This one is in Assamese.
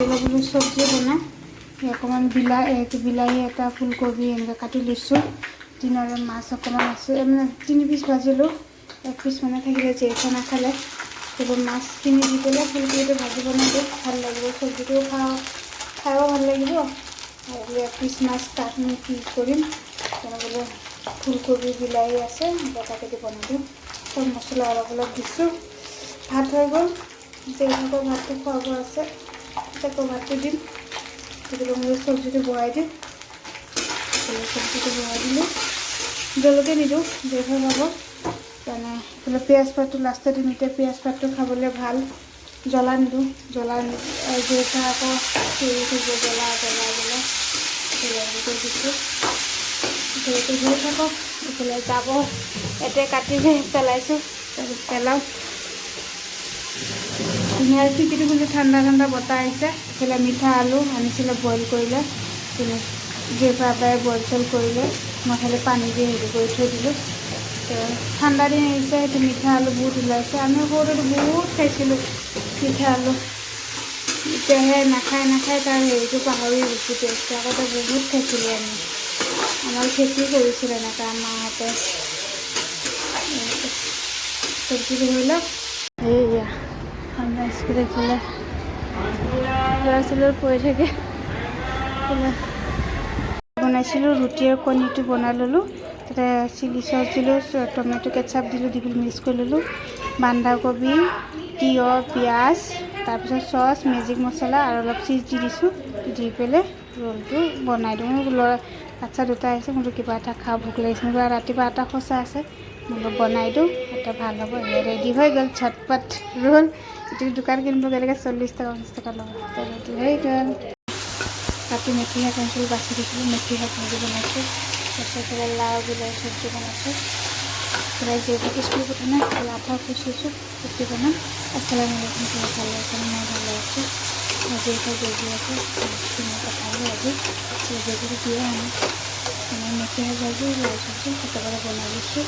বোলো চব্জি বনাই অকণমান বিলাহী এটা ফুলকবি এনেকৈ কাটি লৈছোঁ। দিনৰে মাছ অকণমান আছে মানে 3 পিচ ভাজিলোঁ, 1 পিচ মানে থাকিলে যিহেতু নাখালে সেইবোৰ মাছ কিনি দি পেলাই ফুলকবিটো ভাজি বনাই দিওঁ, ভাল লাগিব। চব্জিটোও খাইও ভাল লাগিব আৰু 1 পিচ মাছ তাকনো কি কৰিম বোলো ফুলকবি বিলাহী আছে তাকে দি বনাই দিওঁ। চব মছলা অলপ অলপ দিছোঁ। ভাত হৈ গ'ল, যেইভাগৰ ভাতটো খুৱাব আছে তাকো ভাতটো দিম। মই চব্জিটো বহাই দিম। চব্জিটো বহাই দিলোঁ, জলকীয়া নিদিওঁ জলকীয়া খাব মানে এইফালে পিঁয়াজ পাতটো লাষ্টত দিম। এতিয়া পিঁয়াজ পাতটো খাবলৈ ভাল, জ্বলা নিদিওঁ। জ্বলা জলকীয়া আকৌ জ্বলা দিছোঁ। জলকীয়া হৈ থাকক, এইফালে যাব এতিয়া কাটি পেলাইছোঁ, তাৰপিছত পেলাওঁ। ধুনীয়া খিচিৰি খুলি ঠাণ্ডা ঠাণ্ডা বতাহ আহিছে। এইফালে মিঠা আলু আনিছিলে বইল কৰিলে, বাবাই বইল চইল কৰিলে, মই খালি পানী দি হেৰি কৰি থৈ দিলোঁ। ঠাণ্ডা দিন আহিছে, সেইটো মিঠা আলু বহুত ওলাইছে। আমি সৰুতে বহুত খাইছিলোঁ মিঠা আলু, এতিয়াহে নাখায় তাৰ হেৰিটো পাহৰি গৈছোঁ। টেষ্টটো আগতে বহুত খাইছিলোঁ আমি, আমাৰ খেতি কৰিছিল এনেকৈ মাহঁতে। চব্জিটো ধৰি লওক এইয়া ঠাণ্ডা স্কুল এইফালে ল'ৰা ছোৱালীও পৰি থাকে। বনাইছিলোঁ ৰুটি আৰু কণীটো বনাই ল'লোঁ। তাতে চিলি চচ দিলোঁ, টমেটো কেটচাপ দিলোঁ, দি পেলাই মিক্স কৰি ল'লোঁ। বন্ধাকবি, তিয়ঁহ, পিঁয়াজ, তাৰপিছত চচ, মেজিক মছলা আৰু অলপ চীজ দি দিছোঁ। দি পেলাই ৰোলটো বনাই দিওঁ। বাচ্ছা দুটা আহিছে, মোৰতো কিবা এটা খাওঁ ভোক লাগিছে। মোৰ ৰাতিপুৱা আটা খচা আছে, মই বনাই দিওঁ, এটা ভাল হ'ব। ৰেডি হৈ গ'ল ঝটপট ৰোল। এইটো দোকান কিনিব গ'লে 40 টকা 50 টকা ল'ব। ৰেডি হৈ গ'ল। কাটি মেথি শাক আনিছিলোঁ, বাচি দিছিলোঁ, মেথি শাক ভাজি বনাইছোঁ। তাৰপিছত লাও বিলাহী চব্জি বনাইছোঁ। যিহেতু স্কুল কথা নাই আঠা খুচিছোঁ, ৰুটি বনাম। আসসালামু আলাইকুম, ভালে আছে মই ভালে আছোঁ। আজি এটা বেজি আছে, পঠালোঁ আজি বেজিটো দিয়ে আনো। মেথি শাক ভাজি লাও চব্জি কেতিয়াবা বনাই দিছোঁ।